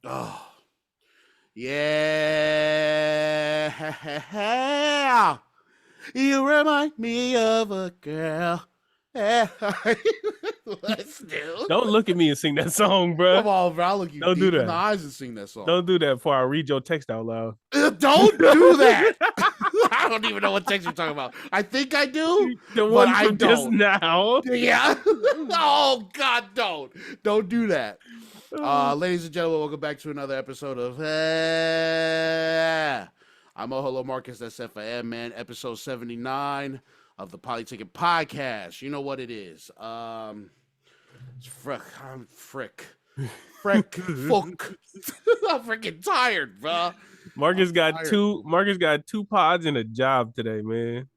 Oh, yeah. You remind me of a girl. Yeah. Let's do. Don't look at me and sing that song, bro. Come on, bro. I'll look you Don't do deep in the that. eyes and sing that song. Don't do that before I read your text out loud. Don't do that. I don't even know what text you're talking about. I think I do, The but one I from just don't. now. Yeah. Oh, God, don't do that. Ladies and gentlemen, welcome back to another episode of I'm Oholo Marcus, that's Sefa, man. Episode 79 of the Polytickin Podcast. You know what it is. It's frick. I'm fuck. I'm freaking tired, bro. Marcus got two pods and a job today, man.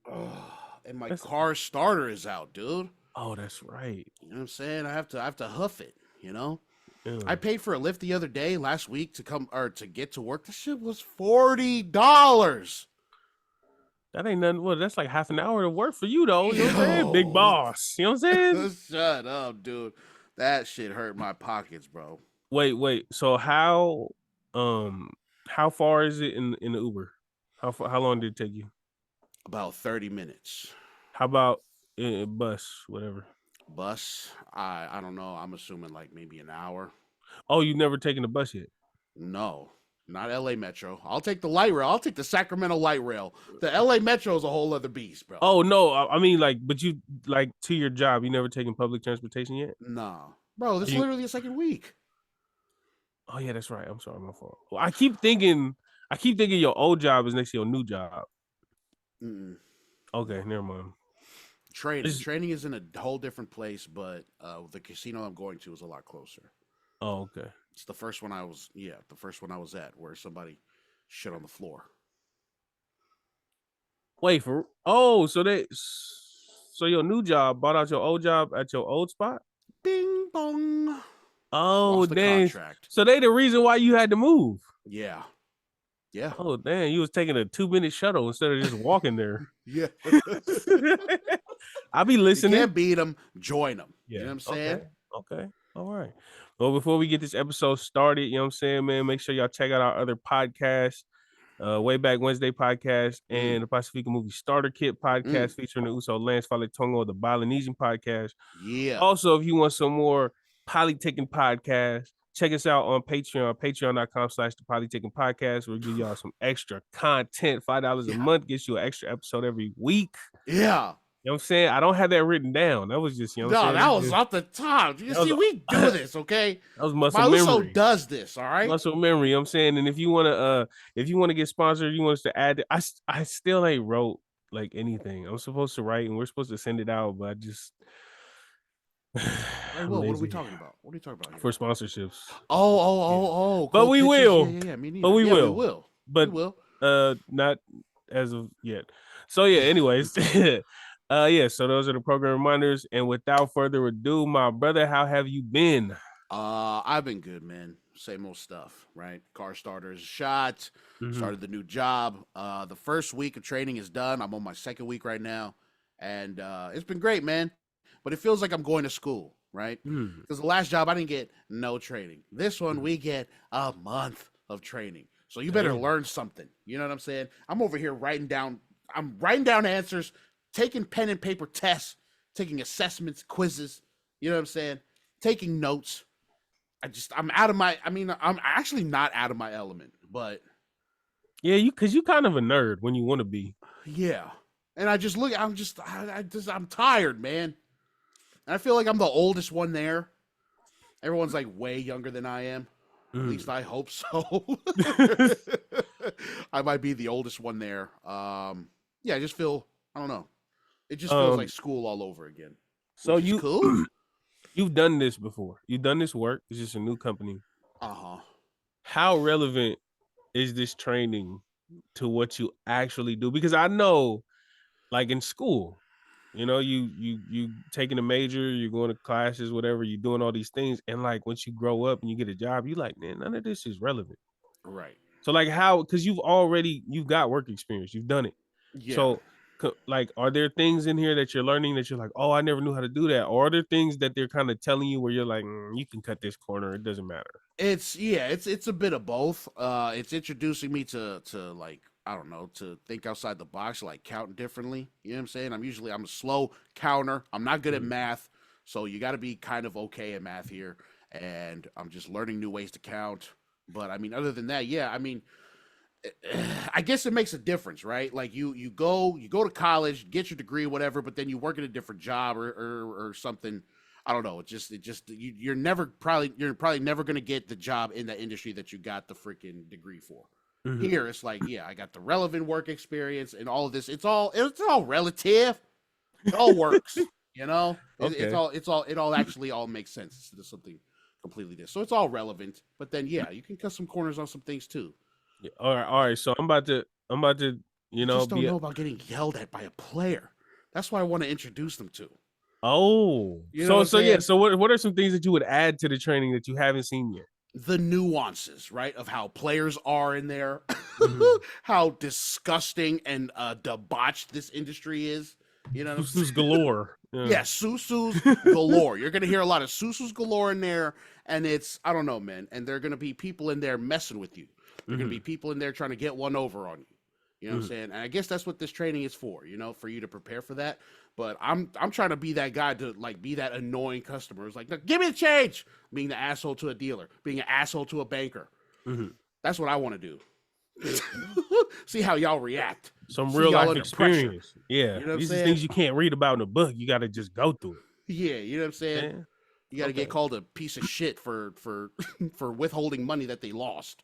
And my car starter is out, dude. Oh, that's right. You know what I'm saying? I have to hoof it, you know? Yeah. I paid for a Lyft the other day, last week, to get to work. This shit was $40. That ain't nothing. Well, that's like half an hour to work for you, though. You know what I'm saying? Big boss. You know what I'm saying? Shut up, dude. That shit hurt my pockets, bro. Wait. So how far is it in the Uber? How long did it take you? About 30 minutes. How about bus, whatever? Bus? I don't know. I'm assuming like maybe an hour. Oh, you've never taken a bus yet? No, not LA Metro. I'll take the light rail. I'll take the Sacramento light rail. The LA Metro is a whole other beast, bro. Oh no, I mean but you to your job, you never taken public transportation yet? Nah, bro. This is literally the second week. Oh yeah, that's right. I'm sorry, my fault. Well, I keep thinking your old job is next to your new job. Mm-mm. Okay, never mind. Training is in a whole different place, but the casino I'm going to is a lot closer. Oh, okay. It's the first one I was at where somebody shit on the floor. Wait so your new job bought out your old job at your old spot? Bing bong. Oh, dang. So they the reason why you had to move. Yeah. Oh, damn. You was taking a 2-minute shuttle instead of just walking there. Yeah. I'll be listening. You can't beat them, join them. Yeah. You know what I'm saying? Okay. All right. Well, before we get this episode started, you know what I'm saying, man, make sure y'all check out our other podcasts. Way Back Wednesday podcast and the Pacifica Movie Starter Kit podcast featuring the Uso Lance Faletongo, the Polynesian podcast. Yeah. Also, if you want some more Polytickin Podcast, check us out on Patreon, patreon.com/the Polytickin Podcast. We'll give y'all some extra content. $5 a month gets you an extra episode every week. Yeah. You know what I'm saying? I don't have that written down. That was just, you know what I'm saying? No, that was off the top. You see, we do this, okay? That was muscle memory. Uso does this, all right? Muscle memory, you know what I'm saying? And if you want to get sponsored, you want us to add it. I still ain't wrote like anything. I'm supposed to write and we're supposed to send it out, but I just Hey, Will, what are we talking about? What are you talking about here? For sponsorships. Oh. But we will. Yeah, me neither. But we will. We will. But we will. Not as of yet. So yeah, anyways. So those are the program reminders. And without further ado, my brother, how have you been? I've been good, man. Same old stuff, right? Car starters shot. Started the new job. The first week of training is done. I'm on my second week right now. And it's been great, man. But it feels like I'm going to school, right? Because the last job I didn't get no training. This one we get a month of training. So you better learn something. You know what I'm saying? I'm over here writing down answers, taking pen and paper tests, taking assessments, quizzes, you know what I'm saying? Taking notes. I'm actually not out of my element, but yeah, because you kind of a nerd when you want to be. Yeah. And I'm tired, man. And I feel like I'm the oldest one there. Everyone's like way younger than I am. At least I hope so. I might be the oldest one there. I just feel, I don't know. It just feels like school all over again. So cool. You've done this before. You've done this work. It's just a new company. How relevant is this training to what you actually do? Because I know, like in school, you know, you taking a major, you're going to classes, whatever, you're doing all these things, and like once you grow up and you get a job, you like, man, none of this is relevant. Right. So like because you've got work experience, you've done it. Yeah. So like, are there things in here that you're learning that you're like, oh, I never knew how to do that? Or are there things that they're kind of telling you where you're like, you can cut this corner, it doesn't matter? It's a bit of both. It's introducing me to like, I don't know, to think outside the box, like counting differently. You know what I'm saying? I'm a slow counter. I'm not good at math, so you got to be kind of okay at math here. And I'm just learning new ways to count. But I mean, other than that, yeah, I mean, I guess it makes a difference, right? Like you go to college, get your degree, whatever, but then you work at a different job or something. I don't know. You're probably never gonna get the job in that industry that you got the freaking degree for. Mm-hmm. Here, it's like, yeah, I got the relevant work experience and all of this. It's all relative. It all works, you know. Okay. It all actually all makes sense instead of something completely different. So it's all relevant. But then, yeah, you can cut some corners on some things too. Yeah. All right. So I'm about to, you know, just don't know about getting yelled at by a player. That's what I want to introduce them to. Oh, so what are some things that you would add to the training that you haven't seen yet? The nuances, right, of how players are in there, mm-hmm. how disgusting and debauched this industry is. You know, susus galore. Yeah, susus galore. You're gonna hear a lot of susus galore in there, and it's, I don't know, man. And there are gonna be people in there messing with you. There are gonna be people in there trying to get one over on you. You know what I'm saying? And I guess that's what this training is for, you know, for you to prepare for that. But I'm trying to be that guy to like be that annoying customer. It's like, give me the change. Being the asshole to a dealer, being an asshole to a banker. Mm-hmm. That's what I want to do. See how y'all react. Some real life experience. Yeah. You know these are things you can't read about in a book. You got to just go through it. Yeah. You know what I'm saying? Yeah. You got to get called a piece of shit for withholding money that they lost.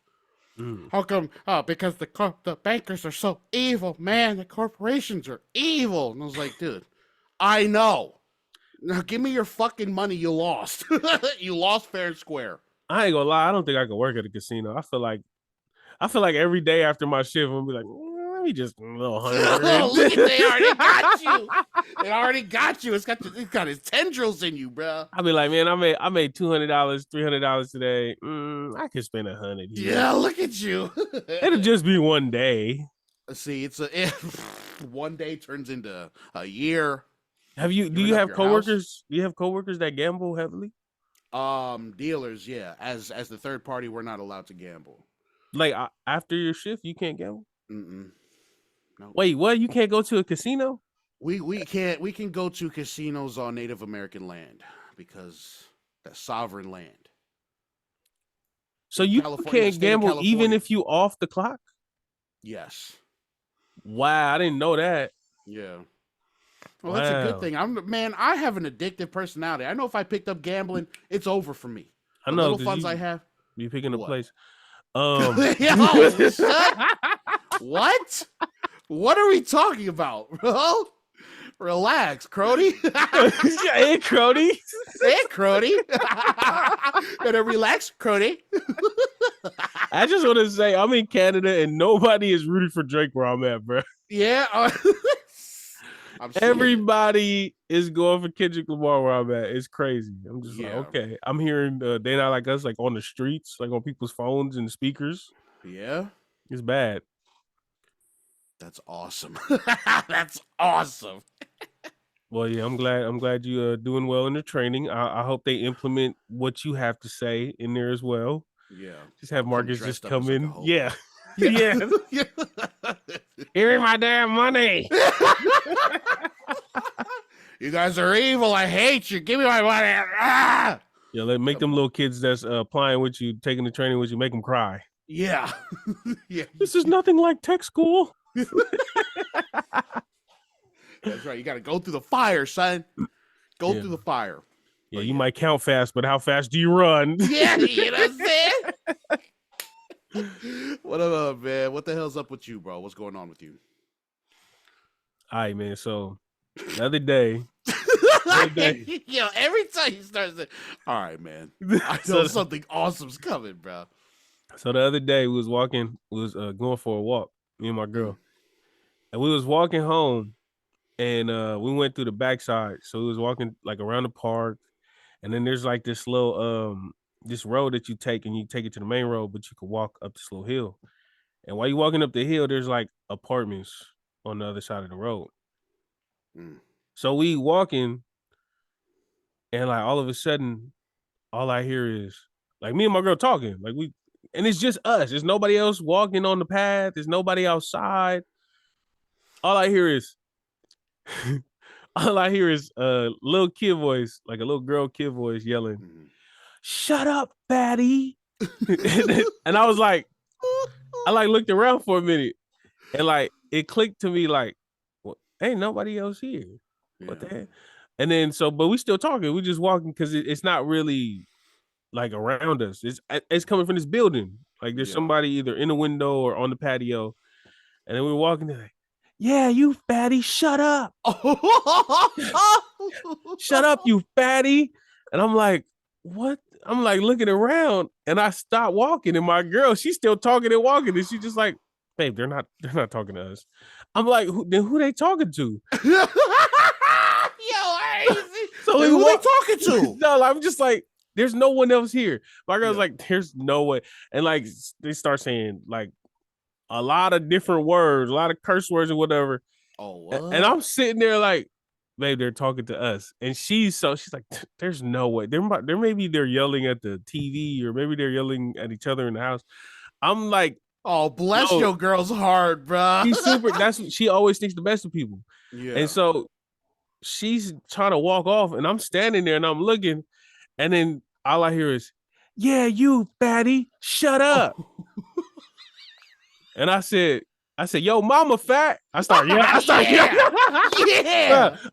Mm. How come? Because the bankers are so evil, man. The corporations are evil. And I was like, dude, I know. Now give me your fucking money you lost. You lost fair and square. I ain't gonna lie. I don't think I could work at a casino. I feel like every day after my shift, I'm gonna be like, let me just a little $100. Look, they already got you. They already got you. It's got its tendrils in you, bro. I'll be like, man, I made $200, $300 today. I could spend $100. Yeah, look at you. It'll just be one day. See, one day turns into a year. Do you have coworkers? Do you have coworkers that gamble heavily? Dealers, yeah. As the third party, we're not allowed to gamble. Like after your shift, you can't gamble? Mm-mm. No. Wait, what? You can't go to a casino? We can't. We can go to casinos on Native American land because that's sovereign land. So you can't gamble even if you off the clock? Yes. Wow, I didn't know that. Yeah. Well, that's a good thing. I have an addictive personality. I know if I picked up gambling, it's over for me. I know. The little funds I have. You picking a place. What? What are we talking about, bro? Relax, Crody. Hey, Crody. Hey, Crody. Better relax, Crody. I just want to say I'm in Canada and nobody is rooting for Drake where I'm at, bro. Yeah. Everybody is going for Kendrick Lamar where I'm at. It's crazy. I'm just like, okay. I'm hearing They Not Like Us like on the streets, like on people's phones and speakers. Yeah. It's bad. That's awesome. That's awesome. Well, yeah, I'm glad you doing well in the training. I hope they implement what you have to say in there as well. Yeah. Just have Marcus just come in. Like yeah. Yeah. Give me my damn money. You guys are evil. I hate you. Give me my money. Ah! Yeah, make them little kids that's applying with you, taking the training with you, make them cry. Yeah. Yeah. This is nothing like tech school. That's right. You got to go through the fire, son. Go through the fire. Yeah, you might count fast, but how fast do you run? Yeah, you know what I'm saying? What up, man? What the hell's up with you, bro? What's going on with you? All right, man. So the other day. Yo, every time you start saying, all right, man. I know something awesome's coming, bro. So the other day we was going for a walk, me and my girl. And we was walking home and we went through the backside. So we was walking like around the park. And then there's like this little this road that you take and you take it to the main road, but you can walk up this little hill. And while you're walking up the hill, there's like apartments on the other side of the road. So we walking and like all of a sudden, all I hear is Like me and my girl talking. Like and it's just us. There's nobody else walking on the path. There's nobody outside. All I hear is a little kid voice, like a little girl kid voice yelling, "Shut up, fatty." And I was like, I like looked around for a minute and like it clicked to me like, well, ain't nobody else here. What the heck? And then but we still talking. We just walking because it's not really like around us. It's coming from this building. Like there's somebody either in the window or on the patio. And then we were walking there like, yeah, you fatty, shut up. Shut up, you fatty. And I'm like, what? I'm like looking around and I stopped walking. And my girl, she's still talking and walking. And she's just like, babe, they're not talking to us. I'm like, who they talking to? Yo, so who they talking to? No, I'm just like, there's no one else here. My girl's like, there's no way. And like they start saying like a lot of different words, a lot of curse words or whatever. Oh, what? And I'm sitting there like, babe, they're talking to us. And she's like, there's no way. Maybe they're yelling at the TV or maybe they're yelling at each other in the house. I'm like, oh, bless your girl's heart, bro. She's super. She always thinks the best of people. Yeah. And so she's trying to walk off, and I'm standing there and I'm looking, and then all I hear is, "Yeah, you fatty, shut up." And I said, "Yo, mama fat." I start yelling. I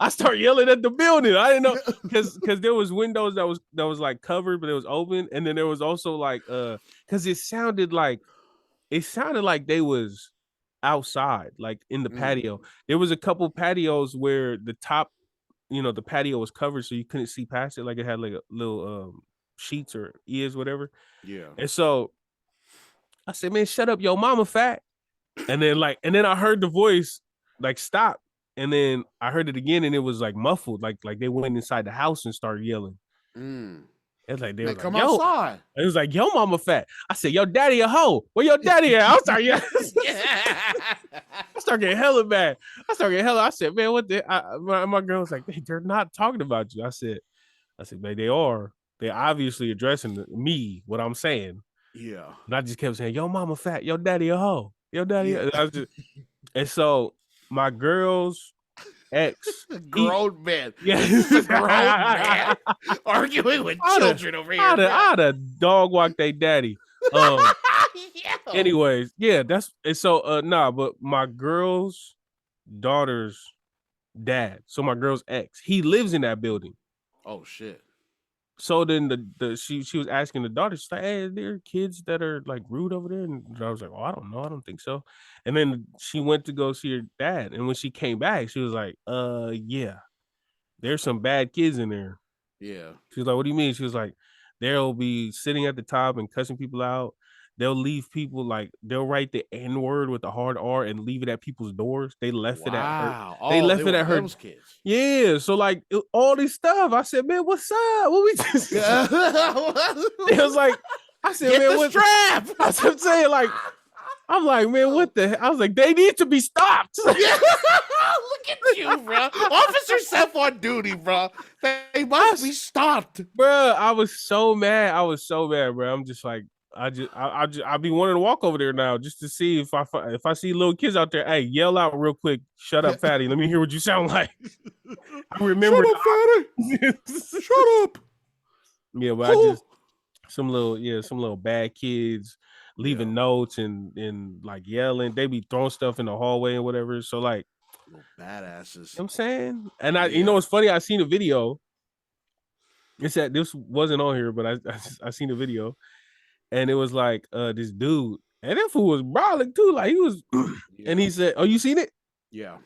start yelling at the building. I didn't know because there was windows that was like covered, but it was open, and then there was also like because it sounded like they was outside, like in the patio. There was a couple patios where the top, the patio was covered, so you couldn't see past it. Like it had like a little sheets or ears, whatever. Yeah. And so I said, "Man, shut up, yo, mama fat." And then I heard the voice like stop, and then I heard it again, and it was like muffled, like they went inside the house and started yelling. It's like they were come like, yo, outside. It was like, yo, mama fat. I said, yo, daddy a hoe. Where your daddy at? I start yelling. I start getting hella mad. I said, man, what the? My girl was like, hey, they're not talking about you. I said, man, they are. They're obviously addressing me, what I'm saying. Yeah. And I just kept saying, yo, mama fat. Yo, daddy a hoe. Yo, daddy. Yeah. And so my girl's ex, grown man. Yeah, this is a grown man arguing with children over here. I'd have dog walked their daddy. Anyways, yeah, but my girl's daughter's dad, so my girl's ex, he lives in that building. Oh shit. So then she was asking the daughter, she's like, hey, are there kids that are like rude over there? And I was like, oh, I don't know. I don't think so. And then she went to go see her dad. And when she came back, she was like, yeah, there's some bad kids in there. Yeah. She was like, what do you mean? She was like, they'll be sitting at the top and cussing people out. They'll leave people like they'll write the N-word with the hard R and leave it at people's doors. They left it at her. They left it at her. Kids. Yeah. So like all this stuff. I said, man, what's up? What we just it was like, I said, man, what's trap? I said, saying like, I'm like, man, what the hell? I was like, they need to be stopped. Look at you, bro. Officer Sefa on duty, bro. They must be stopped. Bro, I was so mad, bro. I'm just like, I'll be wanting to walk over there now just to see if I see little kids out there. Hey, yell out real quick. Shut up, fatty. Let me hear what you sound like. I remember. Shut up, fatty. Shut up. Yeah, but some little bad kids leaving notes and like yelling. They be throwing stuff in the hallway and whatever. So like little badasses. You know what I'm saying? And you know what's funny? I seen a video. It's that this wasn't on here, but I seen a video. And it was like this dude, and that fool was brawling too. Like he was, and he said, "Oh, you seen it? Yeah.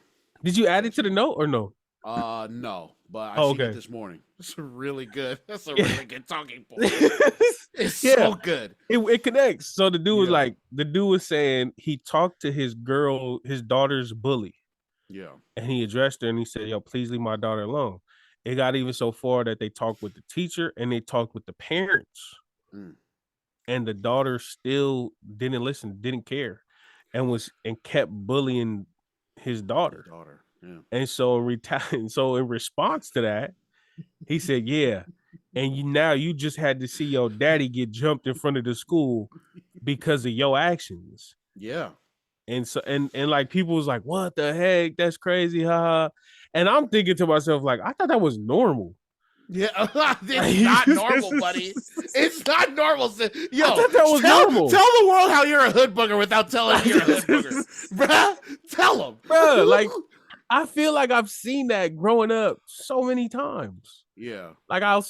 Did you add it to the note or no? No, but I seen it this morning. It's really good. That's a really good talking point. It's so good. It connects. So the dude was like, the dude was saying he talked to his daughter's bully. Yeah. And he addressed her and he said, "Yo, please leave my daughter alone." It got even so far that they talked with the teacher and they talked with the parents. And the daughter still didn't listen, didn't care, and kept bullying his daughter. Yeah. And so in response to that, he said, "Yeah, and now you just had to see your daddy get jumped in front of the school because of your actions. Yeah. And so and like people was like, what the heck? That's crazy, haha. And I'm thinking to myself, like, I thought that was normal. Yeah, it's not normal, buddy. It's not normal. Yo, I thought that was normal. Tell the world how you're a hood booger without telling me you're a hood booger, bruh. Tell them, bruh. Like, I feel like I've seen that growing up so many times. Yeah, like I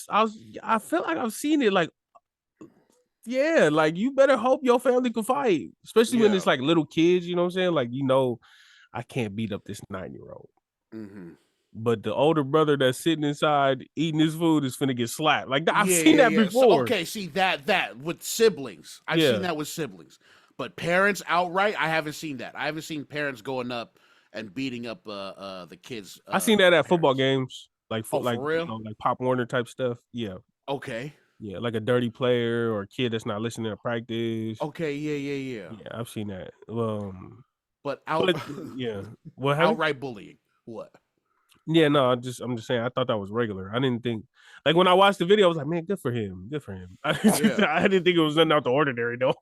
feel like I've seen it. Like, yeah, like you better hope your family can fight, especially when it's like little kids. You know what I'm saying? Like, I can't beat up this 9-year-old. Mm-hmm. But the older brother that's sitting inside eating his food is finna get slapped. Like, I've seen that before. So, okay, see that with siblings. I've seen that with siblings. But parents outright, I haven't seen that. I haven't seen parents going up and beating up the kids. I seen that at football games. Like, for real? Like Pop Warner type stuff. Yeah. Okay. Yeah, like a dirty player or a kid that's not listening to practice. Okay, yeah. Yeah, I've seen that. But yeah. What outright bullying. What? Yeah, no, I'm just saying, I thought that was regular. I didn't think, like, when I watched the video, I was like, man, good for him. I didn't think it was nothing out the ordinary, though.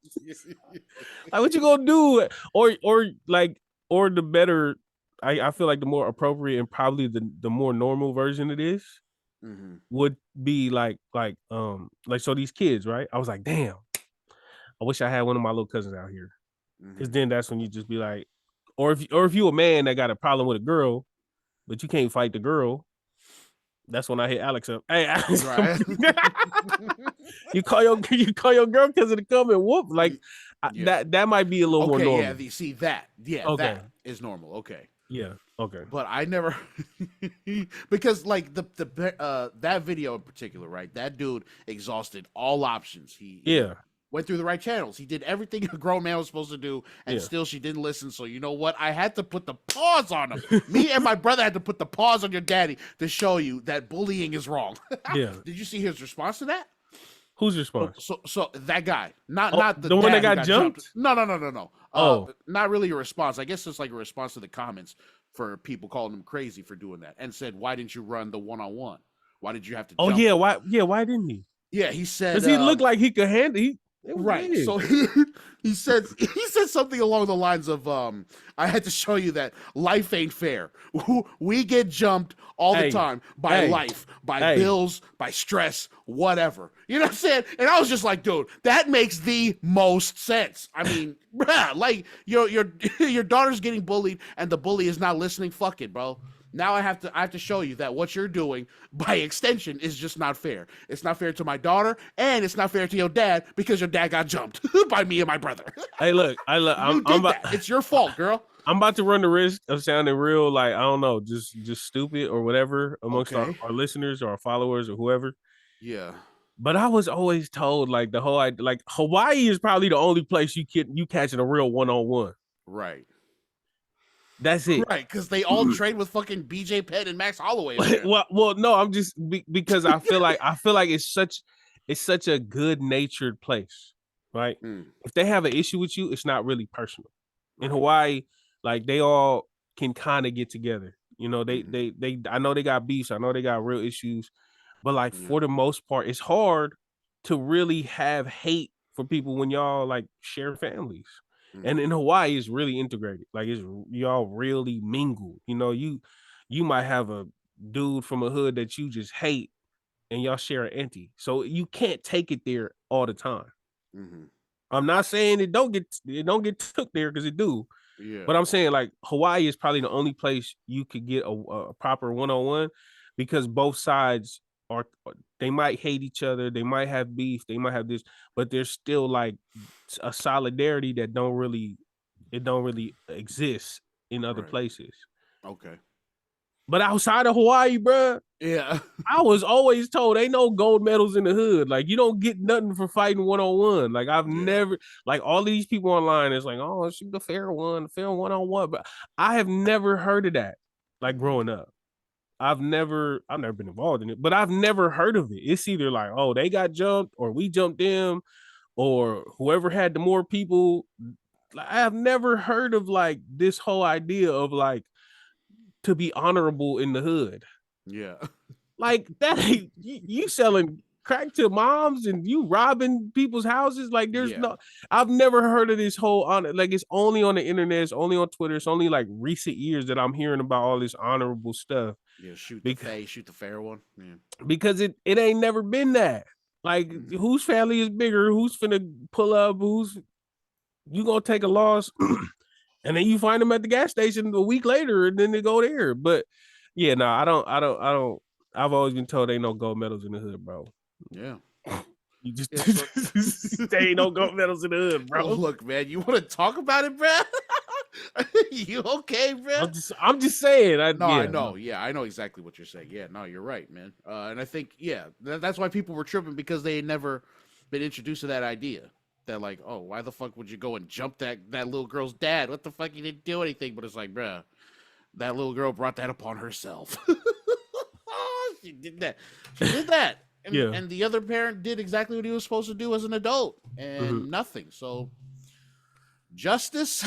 Like, what you gonna do? Or the better, I feel like the more appropriate and probably the more normal version of this would be like so these kids, right? I was like, damn, I wish I had one of my little cousins out here. Because then that's when you just be like, or if you a man that got a problem with a girl, but you can't fight the girl, that's when I hit Alex up. Hey, Alex, right. you call your girl cousin to come and whoop. Like, that might be a little more normal. Yeah, see that. Yeah, okay. That is normal. Okay. Yeah. Okay. But I never because like the that video in particular, right? That dude exhausted all options. He went through the right channels. He did everything a grown man was supposed to do, and still she didn't listen. So you know what? I had to put the pause on him. Me and my brother had to put the pause on your daddy to show you that bullying is wrong. Yeah. Did you see his response to that? Whose response? So that guy, not the one that got jumped. No. Not really a response. I guess it's like a response to the comments for people calling him crazy for doing that, and said, "Why didn't you run the 1-on-1? Why did you have to?" Oh yeah, why? Yeah, why didn't he? Yeah, he said because he looked like he could handle. Right. Weird. So he said something along the lines of I had to show you that life ain't fair. We get jumped all the time by life, by bills, by stress, whatever. You know what I'm saying? And I was just like, dude, that makes the most sense. I mean, bruh, like your daughter's getting bullied and the bully is not listening. Fuck it, bro. Now I have to show you that what you're doing by extension is just not fair. It's not fair to my daughter, and it's not fair to your dad because your dad got jumped by me and my brother. Hey, look, it's your fault, girl. I'm about to run the risk of sounding real, like, I don't know, just stupid or whatever amongst our listeners or our followers or whoever. Yeah. But I was always told, like, the whole idea, like, Hawaii is probably the only place you catching a real 1-on-1. Right. That's it. Right, because they all trade with fucking BJ Penn and Max Holloway. well, no, I'm just because I feel like it's such a good-natured place, right? If they have an issue with you, it's not really personal. In Hawaii, like, they all can kind of get together. You know, they I know they got beefs, I know they got real issues, but like for the most part, it's hard to really have hate for people when y'all like share families. And in Hawaii, it's really integrated. Like, it's y'all really mingle. You know, you might have a dude from a hood that you just hate, and y'all share an auntie. So you can't take it there all the time. I'm not saying it don't get took there, because it do. Yeah. But I'm saying, like, Hawaii is probably the only place you could get a proper 1-on-1, because both sides they might hate each other, they might have beef, they might have this, but there's still like a solidarity that don't really exist in other places. Okay. But outside of Hawaii, bro, I was always told ain't no gold medals in the hood. Like, you don't get nothing for fighting 1-on-1. Like, I've never, like, all of these people online is like, oh, shoot the fair 1-on-1, but I have never heard of that. Like, growing up, I've never been involved in it, but I've never heard of it. It's either like, oh, they got jumped, or we jumped them, or whoever had the more people. I have never heard of like this whole idea of like to be honorable in the hood. Yeah. Like, that ain't you selling crack to moms and you robbing people's houses. Like there's no, I've never heard of this whole like it's only on the internet, it's only on Twitter, it's only like recent years that I'm hearing about all this honorable stuff. Yeah, shoot the fair one. Yeah. Because it ain't never been that. Like whose family is bigger? Who's finna pull up? Who's you gonna take a loss? And then you find them at the gas station a week later, and then they go there. But yeah, no, I don't. I've always been told ain't no gold medals in the hood, bro. Yeah. You just there ain't no gold medals in the hood, bro. Oh, look, man, you want to talk about it, bro? You okay, bro? I'm just saying. I know. Yeah, I know exactly what you're saying. Yeah, no, you're right, man. And I think, that's why people were tripping, because they had never been introduced to that idea. They're like, oh, why the fuck would you go and jump that little girl's dad? What the fuck? He didn't do anything. But it's like, bruh, that little girl brought that upon herself. She did that. And the other parent did exactly what he was supposed to do as an adult, and nothing. So justice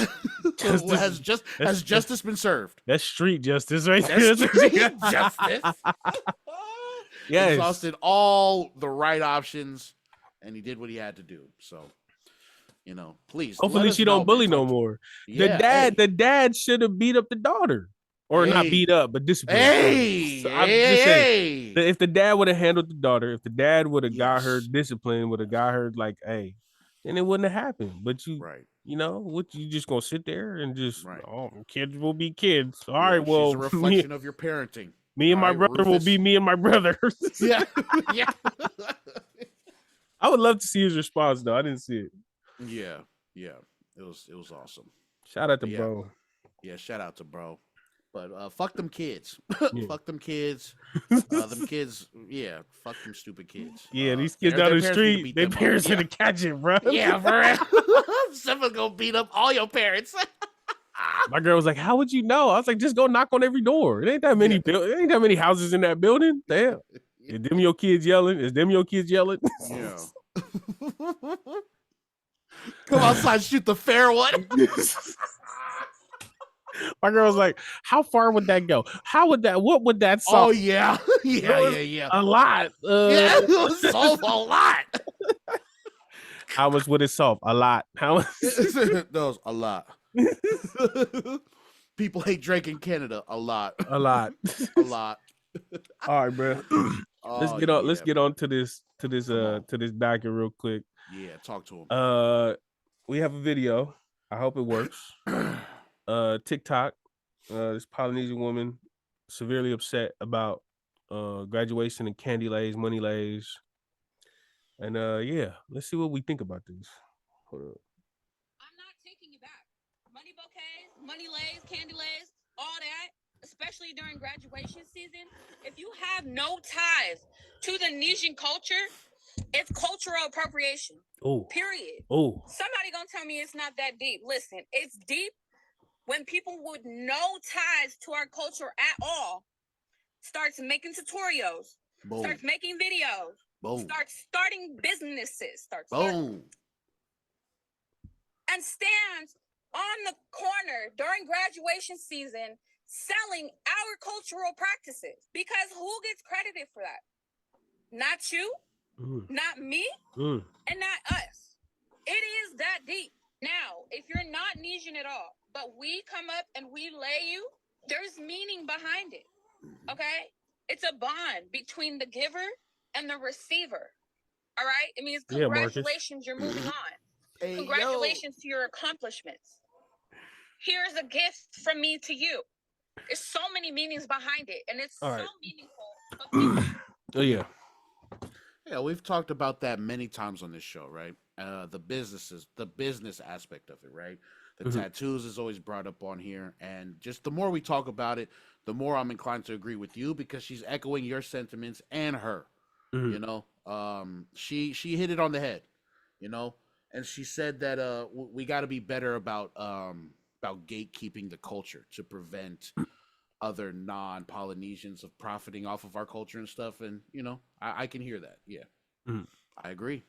has justice been served. That's street justice, right? That's street justice. Yes. Exhausted all the right options, and he did what he had to do. So, please. Hopefully she don't bully no more. Yeah, the dad should have beat up the daughter. Or not beat up, but discipline. Saying, if the dad would have handled the daughter, if the dad would have got her discipline, would have got her like, hey, then it wouldn't have happened. But you just gonna sit there and just, kids will be kids. All right, well, she's a reflection of your parenting. Me and my brother will be me and my brother. Yeah. I would love to see his response though. I didn't see it. Yeah. It was awesome. Shout out to bro. Yeah, shout out to bro. But fuck them kids. Fuck them kids. Them kids, fuck them stupid kids. Yeah, these kids down the street, their parents gonna catch it, bro. Yeah, bro. Someone's gonna beat up all your parents. My girl was like, how would you know? I was like, just go knock on every door. It ain't that many it ain't that many houses in that building. Damn. Is them your kids yelling? Yeah. Come outside, shoot the fair one. My girl was like, how far would that go? What would that solve? Oh, yeah. Yeah. A lot. It would solve a lot. How much would it solve? A lot. How much? Those, a lot. People hate Drake in Canada. A lot. A lot. A lot. All right, bro. Let's get on to this backer real quick. Yeah, talk to him. We have a video. I hope it works. TikTok, this Polynesian woman severely upset about graduation and candy lays, money lays. And let's see what we think about this. Hold up. I'm not taking you back. Money bouquets, money lays, candy lays, all that, especially during graduation season. If you have no ties to the Polynesian culture, it's cultural appropriation. Oh. Period. Oh. Somebody gonna tell me it's not that deep. Listen, it's deep when people with no ties to our culture at all starts making tutorials, starts making videos, starts starting businesses, and stands on the corner during graduation season selling our cultural practices. Because who gets credited for that? Not you, not me, and not us. It is that deep. Now, if you're not Polynesian at all, but we come up and we lay you, there's meaning behind it, okay? It's a bond between the giver and the receiver, all right? It means congratulations, you're moving on. Hey, congratulations to your accomplishments. Here's a gift from me to you. There's so many meanings behind it, and it's meaningful. Oh, yeah. Yeah, we've talked about that many times on this show, right? The business aspect of it, right? The tattoos is always brought up on here, and just the more we talk about it, the more I'm inclined to agree with you, because she's echoing your sentiments and her. You know, she hit it on the head, you know, and she said that we got to be better about gatekeeping the culture to prevent other non-Polynesians of profiting off of our culture and stuff. And you know, I can hear that. Yeah, I agree.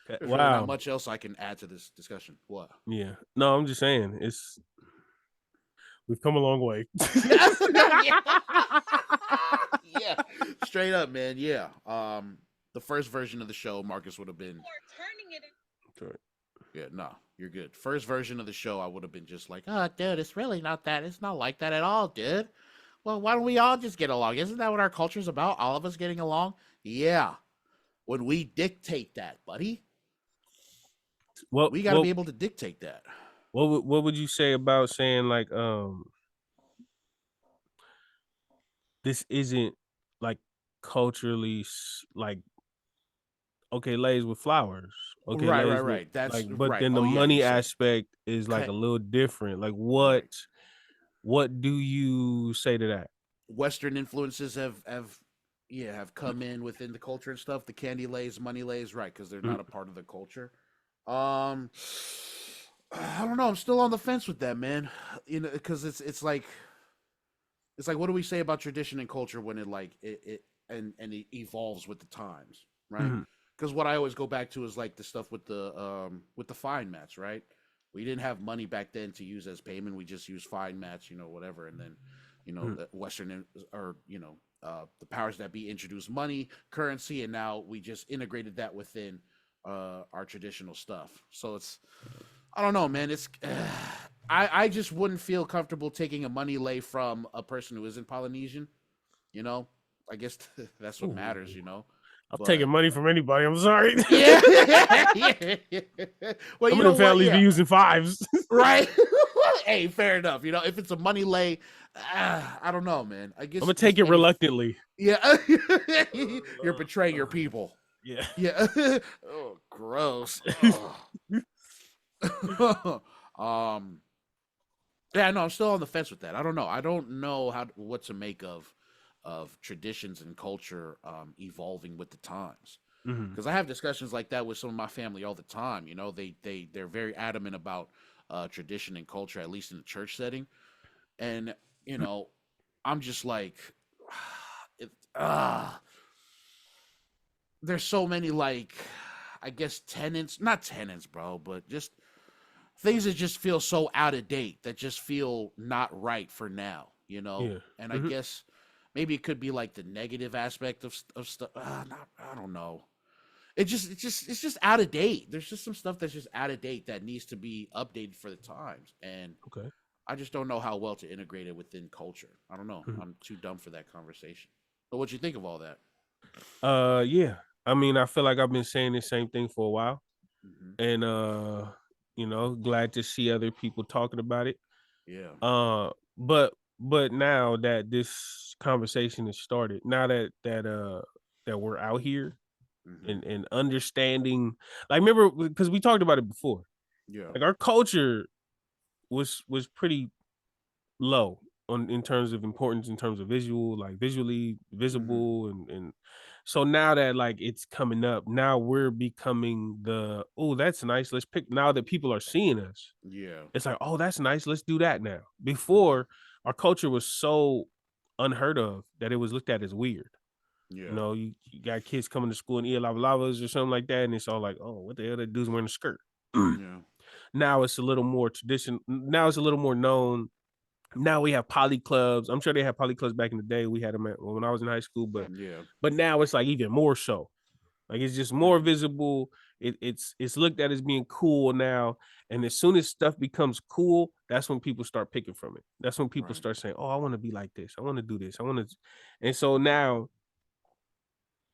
Okay. There's really not much else I can add to this discussion. What? Yeah. No, I'm just saying we've come a long way. Yeah. Straight up, man. Yeah. The first version of the show, Marcus would have been. Or turning it. Sorry. Yeah, no, you're good. First version of the show, I would have been just like, oh, dude, it's really not that. It's not like that at all, dude. Well, why don't we all just get along? Isn't that what our culture's about? All of us getting along? Yeah. When we dictate that, buddy, we got to be able to dictate that. What would you say about saying like this isn't like culturally like okay, lays with flowers. Okay, right. That's like, but right. then the money aspect is like a little different. Like what do you say to that? Western influences have come in within the culture and stuff. The candy lays, money lays, right? Because they're not a part of the culture. I don't know. I'm still on the fence with that, man. You know, because it's like what do we say about tradition and culture when it evolves with the times, right? Because what I always go back to is like the stuff with the fine mats, right? We didn't have money back then to use as payment. We just used fine mats, whatever, and then the Western or the powers that be introduced money, currency, and now we just integrated that within our traditional stuff. So it's, I don't know, man. It's I just wouldn't feel comfortable taking a money lay from a person who isn't Polynesian. I guess that's what matters. I'm taking money from anybody. I'm sorry. Yeah. Well, I'm in the family be using fives. Right. Hey, fair enough. If it's a money lay, I don't know, man. I guess I'm gonna take it reluctantly. Yeah. You're betraying your people. Yeah. Yeah. Oh, gross. Yeah, no, I'm still on the fence with that. I don't know. I don't know what to make of traditions and culture evolving with the times. Because I have discussions like that with some of my family all the time. They're very adamant about tradition and culture, at least in the church setting. And I'm just like, there's so many, like, I guess not tenants, bro, but just things that just feel so out of date, that just feel not right for now, Yeah. And I guess maybe it could be like the negative aspect of stuff. I don't know. It's just out of date. There's just some stuff that's just out of date that needs to be updated for the times. And I just don't know how well to integrate it within culture. I don't know. I'm too dumb for that conversation. But what you think of all that? Yeah. I mean, I feel like I've been saying the same thing for a while. And glad to see other people talking about it. Yeah. But now that this conversation has started, now that we're out here and understanding, like, remember, because we talked about it before. Yeah. Like, our culture was pretty low in terms of importance, in terms of visually visible, and so now that, like, it's coming up, now we're becoming that's nice, let's pick. Now that people are seeing us, it's like, oh, that's nice, let's do that now. Before, our culture was so unheard of that it was looked at as weird. You got kids coming to school in lava lavas or something like that, and it's all like, oh, what the hell, that dude's wearing a skirt. Now it's a little more tradition. Now it's a little more known. Now we have poly clubs. I'm sure they had poly clubs back in the day. We had them when I was in high school, but now it's like even more so. Like, it's just more visible. It's looked at as being cool now. And as soon as stuff becomes cool, that's when people start picking from it. That's when people start saying, oh, I want to be like this. I want to do this. I want to. And so now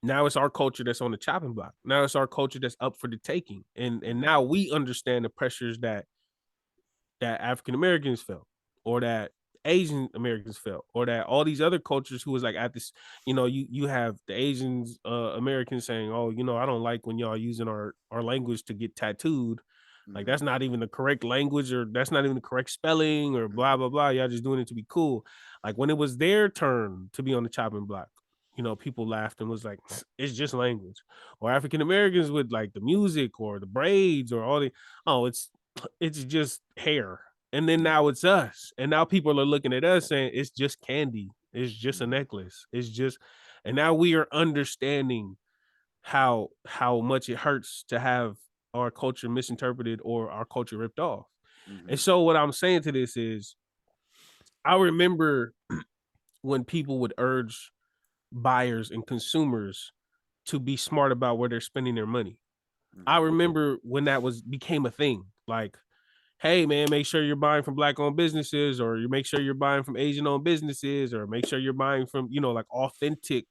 it's our culture that's on the chopping block. Now it's our culture that's up for the taking. And now we understand the pressures that African Americans felt, or that Asian Americans felt, or that all these other cultures who was like at this, you have the Asians, Americans saying, oh, I don't like when y'all using our language to get tattooed. Like, that's not even the correct language, or that's not even the correct spelling, or blah, blah, blah. Y'all just doing it to be cool. Like, when it was their turn to be on the chopping block, people laughed and was like, it's just language. Or African Americans with, like, the music or the braids or all it's just hair. And then now it's us. And now people are looking at us saying it's just candy. It's just a necklace. It's just, and now we are understanding how much it hurts to have our culture misinterpreted or our culture ripped off. And so what I'm saying to this is, I remember when people would urge buyers and consumers to be smart about where they're spending their money. I remember when that became a thing. Like, hey man, make sure you're buying from Black-owned businesses, or you make sure you're buying from Asian-owned businesses, or make sure you're buying from, like authentic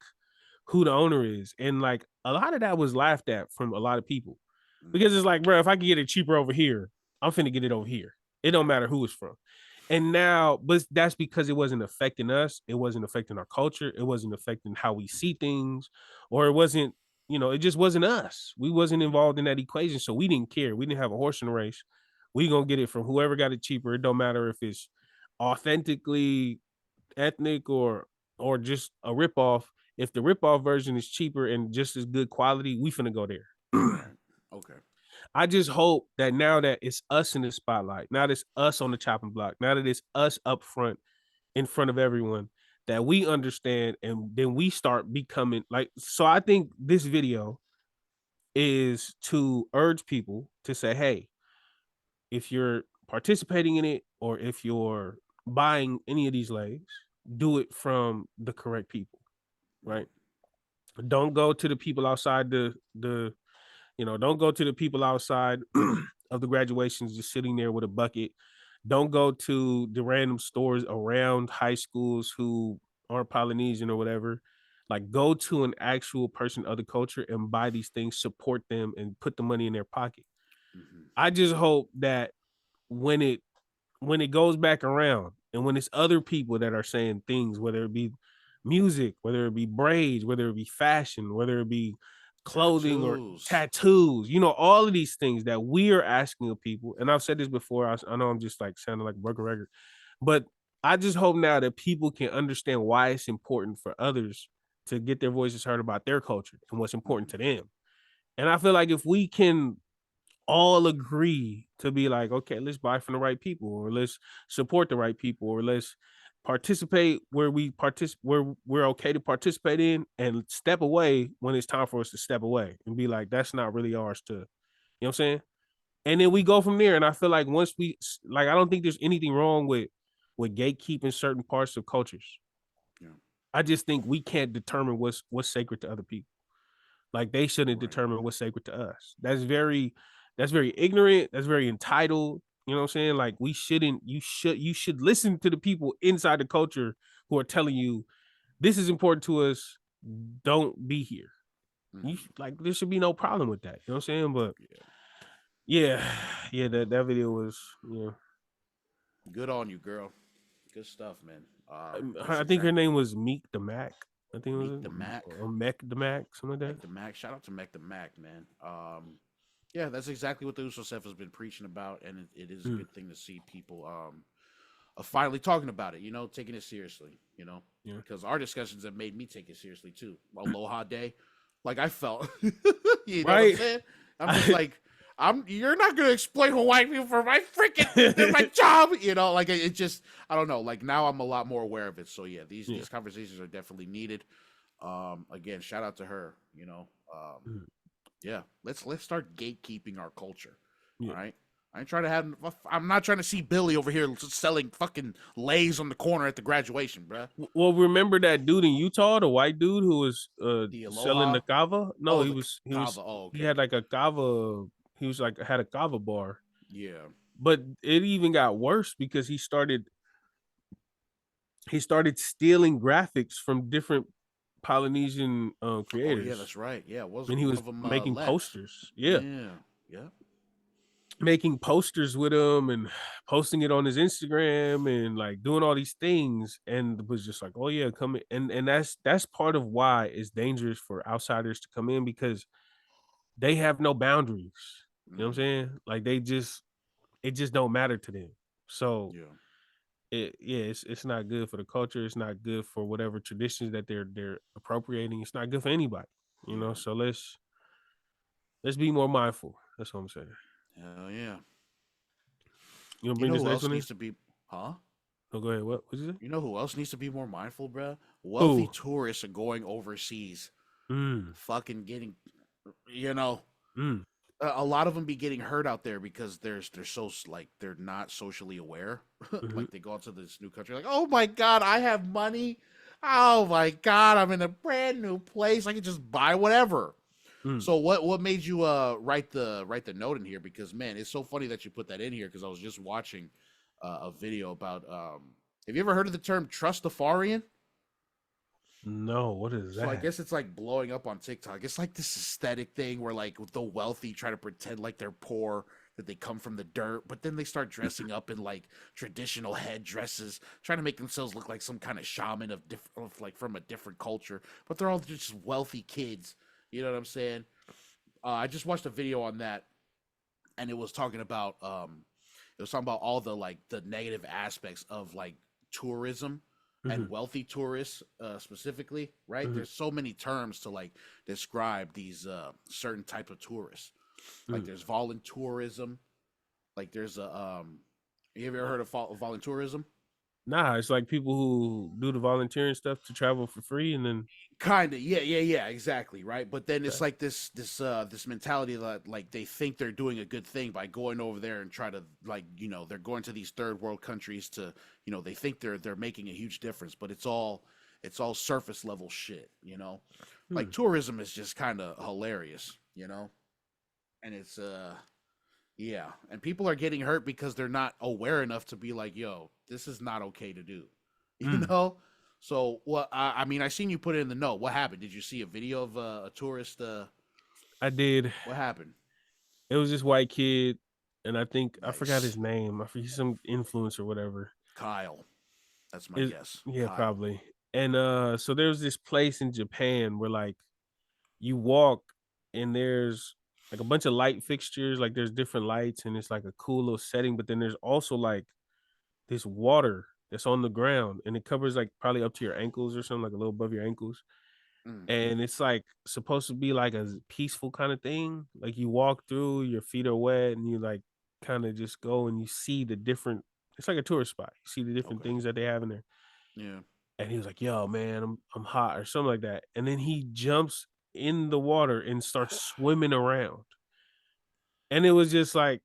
who the owner is. And like a lot of that was laughed at from a lot of people. Because it's like, bro, if I can get it cheaper over here, I'm finna get it over here. It don't matter who it's from. And now, but that's because it wasn't affecting us. It wasn't affecting our culture. It wasn't affecting how we see things, or it wasn't, it just wasn't us. We wasn't involved in that equation. So we didn't care. We didn't have a horse in the race. We gonna get it from whoever got it cheaper. It don't matter if it's authentically ethnic or just a ripoff. If the ripoff version is cheaper and just as good quality, we finna go there. Okay. I just hope that now that it's us in the spotlight, now that it's us on the chopping block, now that it's us up front in front of everyone, that we understand and then we start becoming like, so I think this video is to urge people to say, hey, if you're participating in it or if you're buying any of these legs, do it from the correct people, right? Don't go to the people outside don't go to the people outside of the graduations just sitting there with a bucket. Don't go to the random stores around high schools who aren't Polynesian or whatever. Like, go to an actual person of the culture and buy these things, support them, and put the money in their pocket. I just hope that when it goes back around and when it's other people that are saying things, whether it be music, whether it be braids, whether it be fashion, whether it be clothing or tattoos, all of these things that we are asking of people. And I've said this before. I know I'm just like sounding like a broken record, but I just hope now that people can understand why it's important for others to get their voices heard about their culture and what's important to them. And I feel like if we can all agree to be like, okay, let's buy from the right people, or let's support the right people, or let's participate where we're okay to participate in, and step away when it's time for us to step away and be like, that's not really ours to, you know what I'm saying? And then we go from there. And I feel like once I don't think there's anything wrong with gatekeeping certain parts of cultures. Yeah. I just think we can't determine what's sacred to other people. Like, they shouldn't determine what's sacred to us. That's very ignorant. That's very entitled. You know what I'm saying? Like, you should listen to the people inside the culture who are telling you this is important to us. Don't be here. Like, there should be no problem with that. You know what I'm saying? But yeah, that video was, good on you, girl. Good stuff, man. I think her name was Meek the Mac. I think it was the Mac or Mech the Mac, something like that. Mech the Mac. Shout out to Mech the Mac, man. Yeah, that's exactly what the Uso Sefa has been preaching about, and it is a good thing to see people finally talking about it. Taking it seriously. Because our discussions have made me take it seriously too. Aloha Day, like I felt. You know what I'm saying? I'm just like, you're not gonna explain Hawaii people for my freaking my job. Like it just, I don't know. Like, now I'm a lot more aware of it. So yeah, these conversations are definitely needed. Again, shout out to her. Yeah, let's start gatekeeping our culture. All right. I'm not trying to see Billy over here selling fucking lays on the corner at the graduation, bruh. Well, remember that dude in Utah, the white dude who was selling the kava? No, he was he had like a kava. He was like had a kava bar. Yeah. But it even got worse because he started stealing graphics from different Polynesian creators. Oh, yeah, that's right. Yeah, and he was making posters. Yeah. Yeah. Making posters with him and posting it on his Instagram and like doing all these things, and was just like, oh yeah, come in. And that's part of why it's dangerous for outsiders to come in, because they have no boundaries. You know what I'm saying? Like, it just don't matter to them. So it's not good for the culture. It's not good for whatever traditions that they're appropriating. It's not good for anybody. So let's be more mindful. That's what I'm saying. Hell yeah. You know who else needs to be? Huh? Oh, go ahead. What is it? You know who else needs to be more mindful, bro? Wealthy tourists are going overseas, fucking getting, a lot of them be getting hurt out there because they're so like they're not socially aware. Like, they go out to this new country, like, oh my god, I have money, oh my God, I'm in a brand new place. I can just buy whatever. So what made you write the note in here? Because man, it's so funny that you put that in here, because I was just watching a video about have you ever heard of the term trustafarian? No, what is that? So I guess it's like blowing up on TikTok. It's like this aesthetic thing where like the wealthy try to pretend like they're poor, that they come from the dirt, but then they start dressing up in like traditional headdresses, trying to make themselves look like some kind of shaman of like from a different culture, but they're all just wealthy kids. You know what I'm saying? I just watched a video on that, and it was talking about all the like the negative aspects of like tourism and wealthy tourists specifically, right? There's so many terms to like describe these certain type of tourists. Like there's voluntourism, like there's a you ever heard of voluntourism? Nah, it's like people who do the volunteering stuff to travel for free, and then kind of yeah, exactly, right? But then it's like this mentality that like they think they're doing a good thing by going over there and try to like, you know, they're going to these third world countries to, you know, they think they're making a huge difference, but it's all surface level shit, you know. Like tourism is just kind of hilarious, you know, and it's yeah, and people are getting hurt because they're not aware enough to be like, yo, this is not okay to do, you know. So, what? I mean, I seen you put it in the note. What happened? Did you see a video of a tourist? I did. What happened? It was this white kid, and I think I forgot his name. I forget, some influencer or whatever. Kyle. That's my guess. Yeah, Kyle. probably. And so there was this place in Japan where like you walk and there's like a bunch of light fixtures, like there's different lights, and it's like a cool little setting. But then there's also like this water that's on the ground, and it covers like probably up to your ankles or something, like a little above your ankles. And it's like supposed to be like a peaceful kind of thing. Like you walk through, your feet are wet, and you like kind of just go and you see the different, it's like a tourist spot. You see the different things that they have in there. Yeah. And he was like, yo, man, I'm hot or something like that. And then he jumps in the water and starts swimming around. And it was just like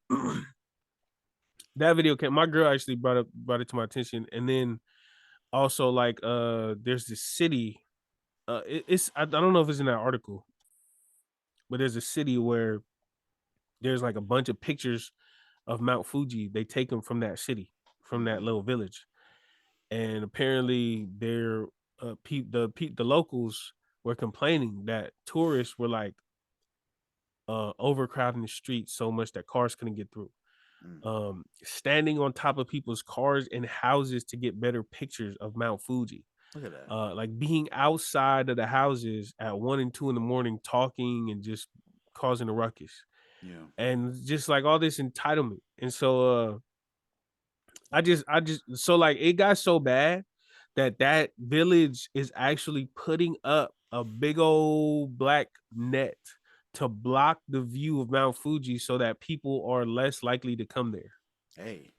that video came. My girl actually brought it to my attention. And then also like there's this city. I don't know if it's in that article, but there's a city where there's like a bunch of pictures of Mount Fuji. They take them from that city, from that little village. And apparently they're the locals were complaining that tourists were like overcrowding the streets so much that cars couldn't get through. Standing on top of people's cars and houses to get better pictures of Mount Fuji. Look at that. Like being outside of the houses at 1 and 2 in the morning, talking and just causing a ruckus. Yeah. And just like all this entitlement. And so I just so like it got so bad that village is actually putting up a big old black net to block the view of Mount Fuji so that people are less likely to come there. Hey,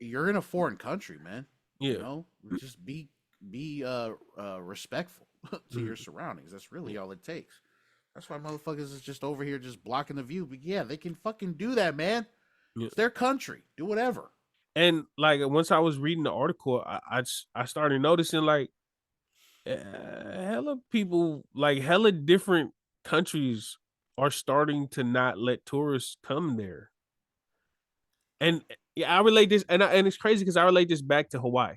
you're in a foreign country, man. Yeah. You know, just be respectful to your surroundings. That's really all it takes. That's why motherfuckers is just over here just blocking the view. But yeah, they can fucking do that, man. Yeah. It's their country. Do whatever. And like once I was reading the article, I started noticing like hella people, like hella different countries are starting to not let tourists come there. And yeah, I relate this, and it's crazy because I relate this back to Hawaii.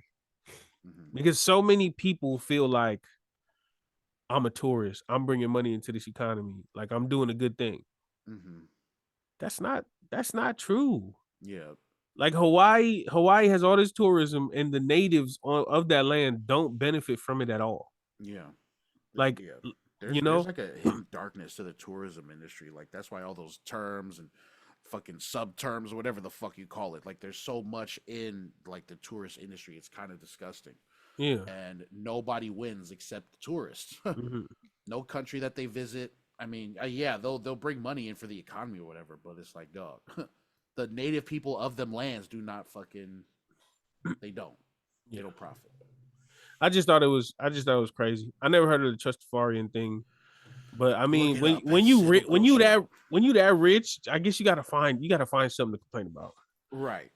Because so many people feel like I'm a tourist, I'm bringing money into this economy, like I'm doing a good thing. That's not true. Yeah. Like Hawaii has all this tourism, and the natives of that land don't benefit from it at all. Yeah. Like, yeah. You know, there's like a hidden darkness to the tourism industry. Like that's why all those terms and fucking sub-terms, whatever the fuck you call it, like there's so much in like the tourist industry. It's kind of disgusting. Yeah. And nobody wins except the tourists. No country that they visit. I mean, yeah, they'll bring money in for the economy or whatever, but it's like, dog. The native people of them lands do not fucking. They don't. They don't profit. I just thought it was crazy. I never heard of the Trustafarian thing, but I mean, when you that rich, I guess you gotta find something to complain about. Right.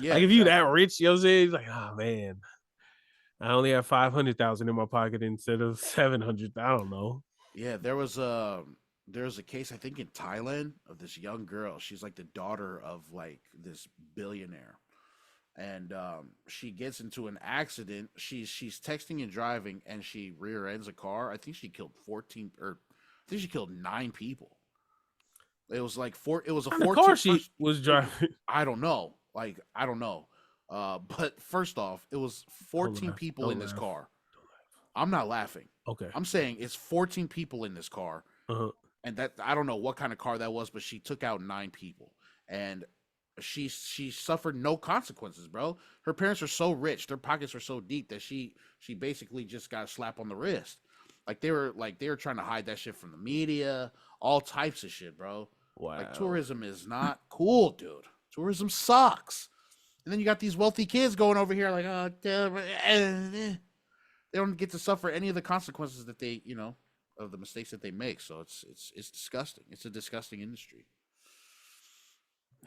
Yeah. Like if you that rich, you know what I'm saying? It's like, oh man. I only have 500,000 in my pocket instead of 700. I don't know. Yeah, there was a case I think in Thailand of this young girl. She's like the daughter of like this billionaire, and she gets into an accident. She's texting and driving, and she rear ends a car. I think she killed 14, or I think she killed 9 people. It was like It was a 14 car she was driving. I don't know. Like I don't know. But first off, it was 14 people in this car. I'm not laughing. Okay. I'm saying it's 14 people in this car. Uh-huh. And that, I don't know what kind of car that was, but she took out 9 people. And she suffered no consequences, bro. Her parents are so rich, their pockets are so deep that she basically just got a slap on the wrist. Like they were trying to hide that shit from the media, all types of shit, bro. Wow. Like tourism is not cool, dude. Tourism sucks. And then you got these wealthy kids going over here like, oh, they don't get to suffer any of the consequences that they, of the mistakes that they make. So it's disgusting. It's a disgusting industry.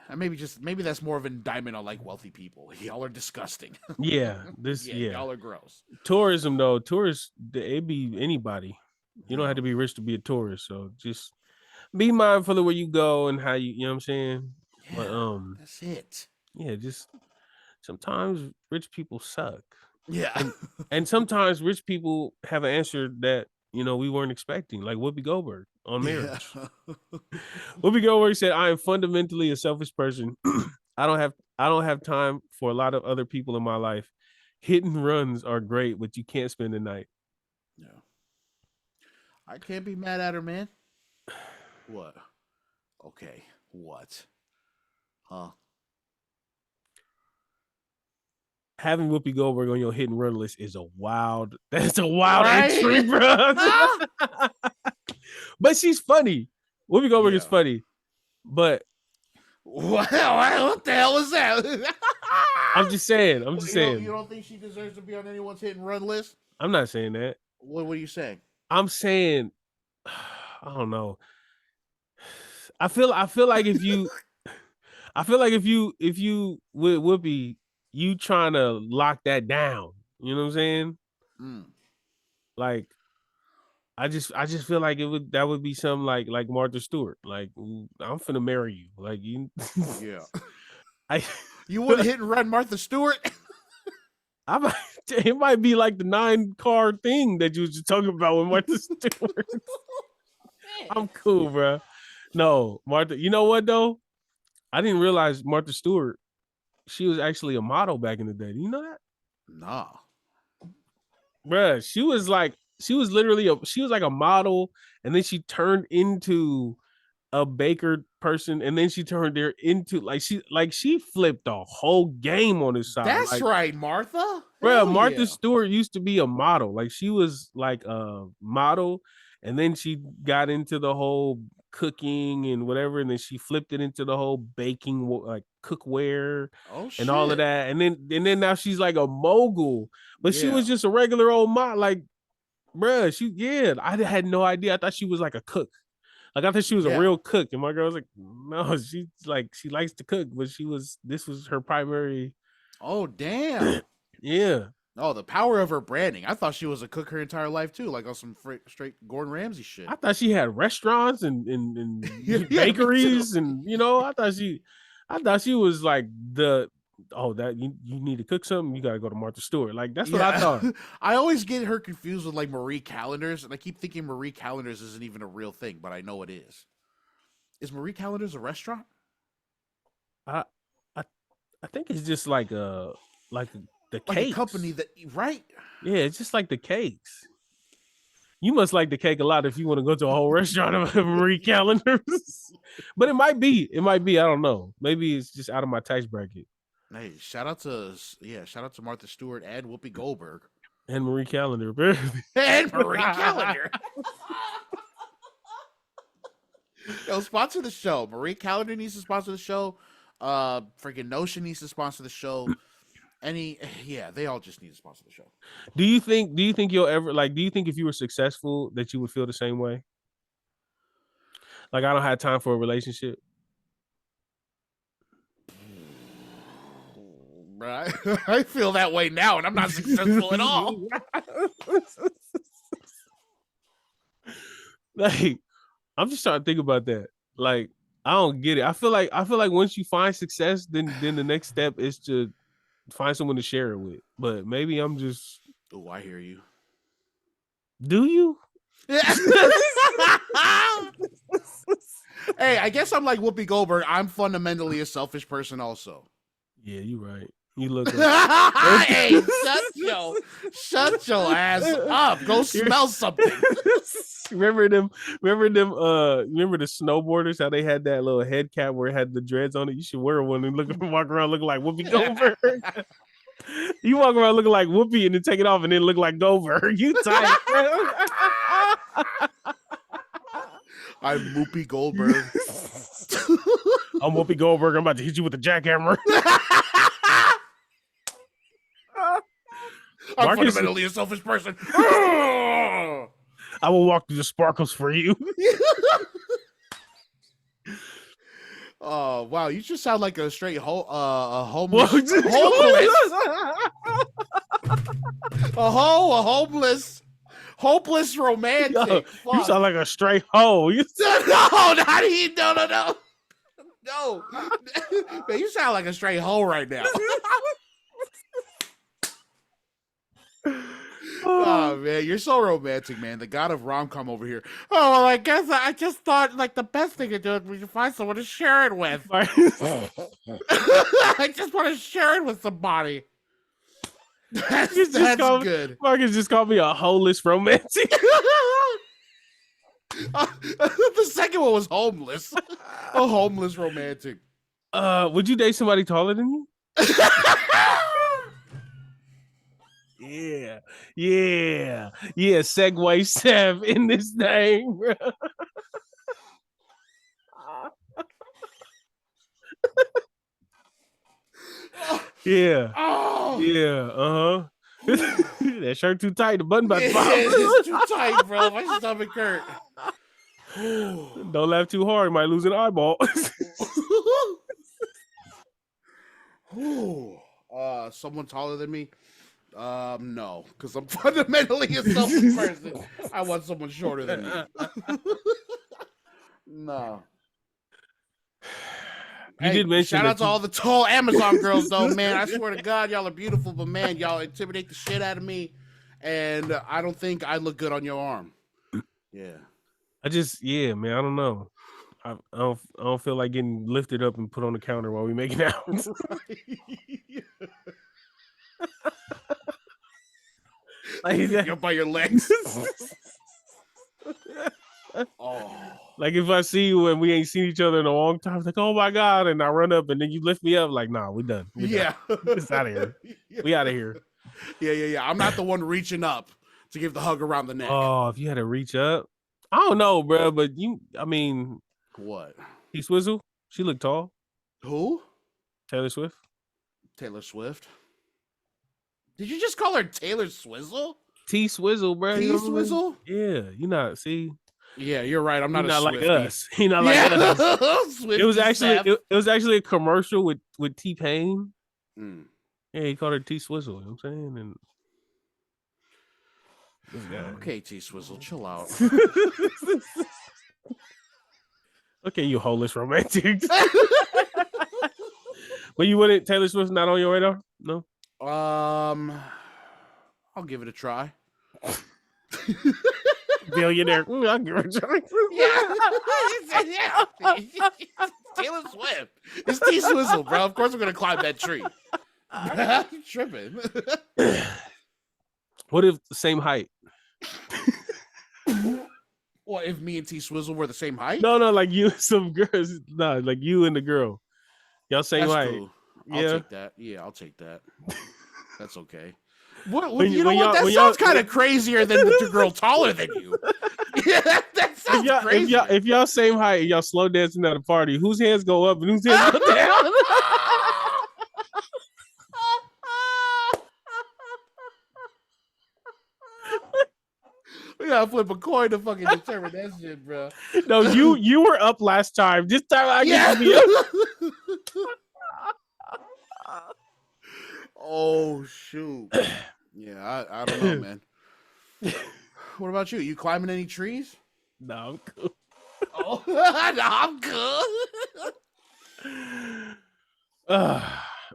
And maybe that's more of an indictment on like wealthy people. Y'all are disgusting. Yeah, y'all are gross. Tourism though, tourists, it be anybody. You don't have to be rich to be a tourist. So just be mindful of where you go and how you know what I'm saying. Yeah, but that's it. Yeah, just sometimes rich people suck. Yeah, and sometimes rich people have an answer that we weren't expecting, like Whoopi Goldberg on Marriage. Yeah. Whoopi Goldberg said, "I am fundamentally a selfish person. I don't have time for a lot of other people in my life. Hit and runs are great, but you can't spend the night." Yeah, I can't be mad at her, man. What? Okay, what? Huh? Having Whoopi Goldberg on your hit and run list is that's a wild entry, bro. But she's funny. Whoopi Goldberg is funny. But what the hell was that? I'm just saying. You don't think she deserves to be on anyone's hit and run list? I'm not saying that. What are you saying? I'm saying, I don't know. I feel like if you with Whoopi, you trying to lock that down. You know what I'm saying? Like, I just feel like that would be something like Martha Stewart. Like, I'm finna marry you. Like you. Yeah. You would hit and run Martha Stewart? It might be like the 9-car thing that you was just talking about with Martha Stewart. I'm cool, bro. No, Martha. You know what though? I didn't realize Martha Stewart, she was actually a model back in the day. Do you know that? Nah. Bruh, she was like a model, and then she turned into a baker person, and then she turned there into she flipped the whole game on this side. That's right, Martha. Bruh, Martha Stewart used to be a model. Like she was like a model, and then she got into the whole cooking and whatever, and then she flipped it into the whole baking, like cookware and all of that, and then now she's like a mogul, but she was just a regular old model. Like, bruh, I had no idea. I thought she was like a cook. Like I thought she was a real cook, and my girl was like, no, she's like, she likes to cook, but this was her primary. Oh damn. Yeah. Oh, the power of her branding. I thought she was a cook her entire life too, like on some straight Gordon Ramsay shit. I thought she had restaurants and bakeries, and I thought she was like that you need to cook something, you gotta go to Martha Stewart. Like that's what I thought. I always get her confused with like Marie Callender's, and I keep thinking Marie Callender's isn't even a real thing, but I know it is. Is Marie Callender's a restaurant? I think it's just like the cakes. A company that, right? Yeah, it's just like the cakes. You must like the cake a lot if you want to go to a whole restaurant of Marie Callender's. But it might be. I don't know. Maybe it's just out of my tax bracket. Hey, shout out to Martha Stewart and Whoopi Goldberg. And Marie Callender. And Marie Callender. Yo, sponsor the show. Marie Callender needs to sponsor the show. Freaking Notion needs to sponsor the show. They all just need to sponsor the show. Do you think you'll ever do you think if you were successful that you would feel the same way? Like, I don't have time for a relationship. Right? I feel that way now, and I'm not successful at all. Like, I'm just trying to think about that. Like, I don't get it. I feel like once you find success, then the next step is to find someone to share it with. But maybe I'm just. Oh, I hear you. Do you? Hey, I guess I'm like Whoopi Goldberg. I'm fundamentally a selfish person, also. Yeah, you're right. You look. Like... Hey, shut your ass up. Go smell something. Remember the snowboarders, how they had that little head cap where it had the dreads on it? You should wear one and walk around looking like Whoopi Goldberg. You walk around looking like Whoopi and then take it off and then look like Goldberg. You tight. I'm Whoopi Goldberg. I'm Whoopi Goldberg. I'm about to hit you with a jackhammer. I'm fundamentally a selfish person. I will walk through the sparkles for you. Oh wow, you just sound like a straight homeless. Hopeless romantic. Yo, you sound like a straight hoe. No. No, man, you sound like a straight hoe right now. Oh man, you're so romantic, man. The god of rom-com over here. Oh, well, I guess I just thought like the best thing to do is we can find someone to share it with. I just want to share it with somebody. That's good. Marcus just called me a holeless romantic. The second one was homeless. A homeless romantic. Would you date somebody taller than you? Yeah. Segway Sev in this thing, bro. Yeah. Oh. Yeah. That shirt too tight. The button about to pop. It's too tight, bro. My stomach hurt. Don't laugh too hard. You might lose an eyeball. Someone taller than me? No, because I'm fundamentally a selfish person. I want someone shorter than me. No. You did mention shout out to all the tall Amazon girls, though, man. I swear to God, y'all are beautiful, but man, y'all intimidate the shit out of me, and I don't think I look good on your arm. Yeah. Man, I don't know. I don't feel like getting lifted up and put on the counter while we making out. Like by your legs. Oh. Like if I see you and we ain't seen each other in a long time, it's like, oh my God, and I run up and then you lift me up like, nah, we done. Done. It's out of here. We out of here. Yeah. I'm not the one reaching up to give the hug around the neck. Oh, if you had to reach up. I don't know, bro, but What? T-Swizzle? She looked tall. Who? Taylor Swift. Taylor Swift? Did you just call her Taylor Swizzle? T-Swizzle, bro. T-Swizzle? Yeah, see. Yeah, you're right. I'm not like us. He not like us. It was actually a commercial with T-Pain. Mm. Yeah, he called her T-Swizzle. You know what I'm saying? And okay, T-Swizzle, chill out. Okay, you holeless romantic. But you wouldn't. Taylor Swift's not on your radar? No. I'll give it a try. Billionaire. I'll give it a try. Yeah. Taylor Swift. It's T-Swizzle, bro. Of course we're gonna climb that tree. You're tripping. What if the same height? Well, if me and T-Swizzle were the same height? No, like you and some girls. No, like you and the girl. Y'all same height. Cool. I'll take that. Yeah, I'll take that. That's okay. That sounds kind of crazier than the girl taller than you. Yeah, that sounds crazy. If y'all same height and y'all slow dancing at a party, whose hands go up and whose hands go down? We gotta flip a coin to fucking determine that shit, bro. No, you were up last time. This time I get to be up. I don't know, man. What about you? You climbing any trees? No, I'm cool. Oh, no, I'm good.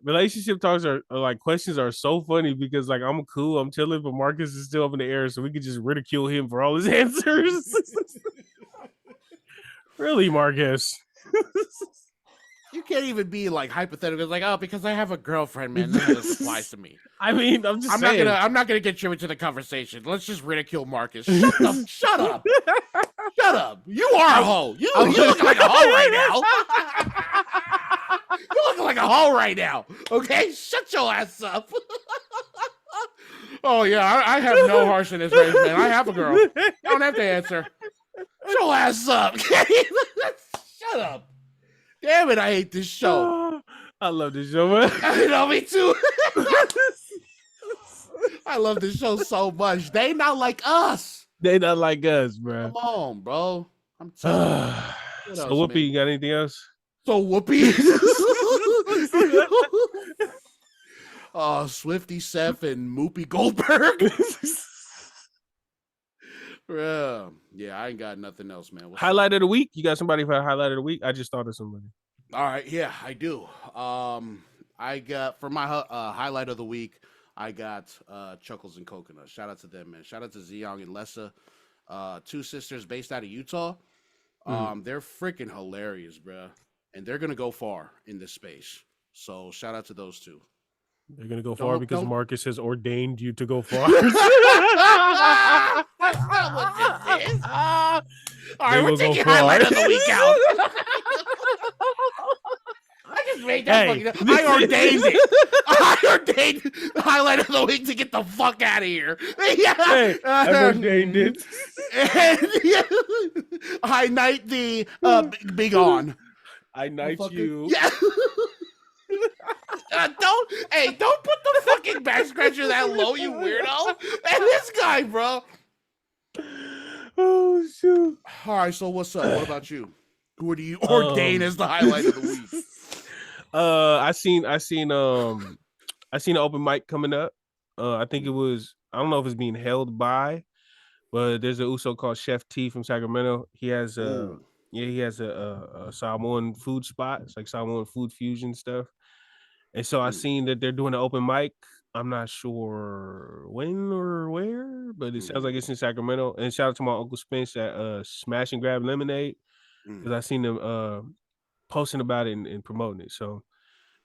Relationship talks are like questions are so funny because like I'm cool, I'm chilling, but Marcus is still up in the air, so we could just ridicule him for all his answers. Really, Marcus? You can't even be like hypothetical. It's like, oh, because I have a girlfriend, man. None of this applies to me. I mean, I'm saying. I'm not gonna get you into the conversation. Let's just ridicule Marcus. Shut up. Shut up. You are a hoe. You look like a hoe right now. You look like a hoe right now. Okay? Shut your ass up. Oh, yeah. I have no harsh in this race, man. I have a girl. You don't have to answer. Shut your ass up. Shut up. Damn it, I hate this show. I love this show, man. You know, me too. I love this show so much. They not like us. They not like us, bro. Come on, bro. I'm telling you. So, Whoopi, you got anything else? So, Whoopi. Swifty, Seth, and Whoopi Goldberg. Yeah, I ain't got nothing else, man. Highlight of the week? You got somebody for a highlight of the week? I just thought of somebody. All right, yeah, I do. I got for my highlight of the week, I got Chuckles and Coconut. Shout out to them, man. Shout out to Zion and Lessa, two sisters based out of Utah. They're freaking hilarious, bro, and they're gonna go far in this space. So shout out to those two. They're gonna go far because Marcus has ordained you to go far. That's not what this is. All right, we're taking highlight of the week out. I just made that fucking. I ordained it. I ordained the highlight of the week to get the fuck out of here. Hey, I ordained it. And, I knight the big on. I knight you. Yeah. Don't put the fucking back scratcher that low, you weirdo. And this guy, bro. Oh shoot! All right, so what's up? What about you? Who do you ordain as the highlight of the week? I seen an open mic coming up. I think it was. I don't know if it's being held by, but there's a Uso called Chef T from Sacramento. He has a Samoan food spot. It's like Samoan food fusion stuff. And so I seen that they're doing an open mic. I'm not sure when or where, but it sounds like it's in Sacramento. And shout out to my Uncle Spence at Smash and Grab Lemonade, because I seen them posting about it and promoting it. So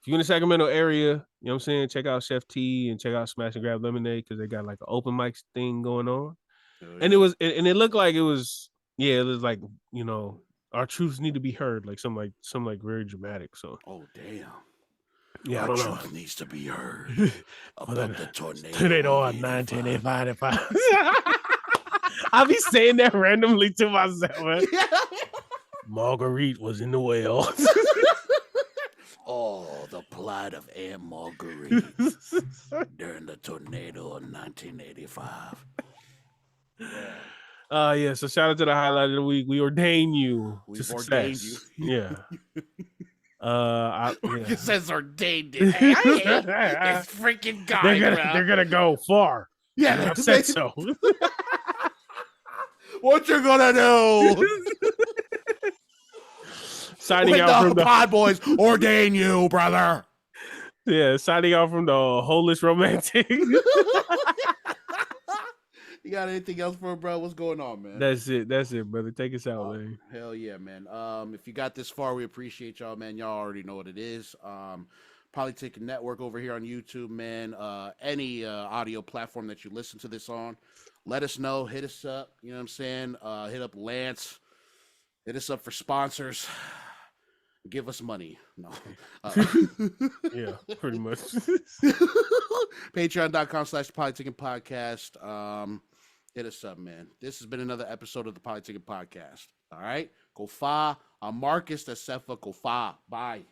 if you're in the Sacramento area, you know what I'm saying, check out Chef T and check out Smash and Grab Lemonade, because they got like an open mic thing going on. And it looked like it was like, you know, our truths need to be heard, like some very dramatic. So damn. Yeah, our truth needs to be heard about the tornado on 1985. I'll be saying that randomly to myself, man. Marguerite was in the well. Oh, the plight of Aunt Marguerite during the tornado of 1985. Yeah, so shout out to the highlight of the week. We ordain you to success. Ordained you. Yeah. Marcus says ordained it. Hey, this freaking guy, they're gonna go far. Yeah, I've said so. What you gonna do? Signing out from the Pod Boys, ordain you, brother. Yeah, signing out from the Holish Romantic. You got anything else for bro? What's going on, man? That's it, brother. Take us out, man. Hell yeah, man. If you got this far, we appreciate y'all, man. Y'all already know what it is. Polytickin Network over here on YouTube, man. Any audio platform that you listen to this on, let us know. Hit us up. You know what I'm saying? Hit up Lance. Hit us up for sponsors. Give us money. No. Yeah, pretty much. Patreon.com/Polytickin Podcast. Hit us up, man. This has been another episode of the Polytickin Podcast. All right? Go far. I'm Marcus. That's Sefa. Go far. Bye.